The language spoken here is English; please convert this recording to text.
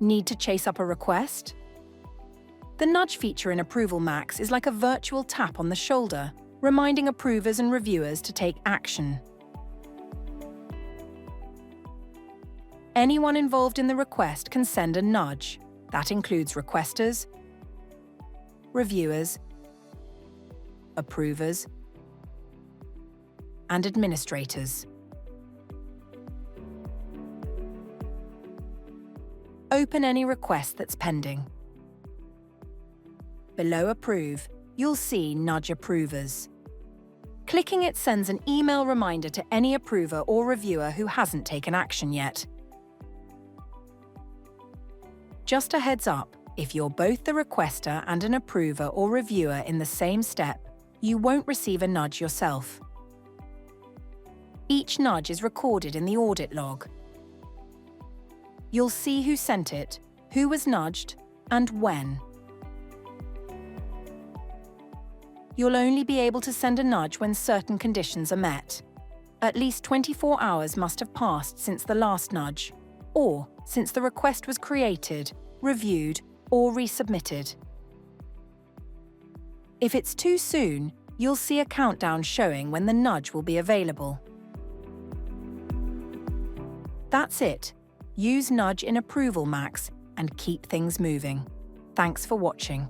Need to chase up a request? The nudge feature in ApprovalMax is like a virtual tap on the shoulder, reminding approvers and reviewers to take action. Anyone involved in the request can send a nudge. That includes requesters, reviewers, approvers, and administrators. Open any request that's pending. Below Approve, you'll see Nudge Approvers. Clicking it sends an email reminder to any approver or reviewer who hasn't taken action yet. Just a heads up, if you're both the requester and an approver or reviewer in the same step, you won't receive a nudge yourself. Each nudge is recorded in the audit log. You'll see who sent it, who was nudged, and when. You'll only be able to send a nudge when certain conditions are met. At least 24 hours must have passed since the last nudge, or since the request was created, reviewed, or resubmitted. If it's too soon, you'll see a countdown showing when the nudge will be available. That's it. Use Nudge in ApprovalMax and keep things moving. Thanks for watching.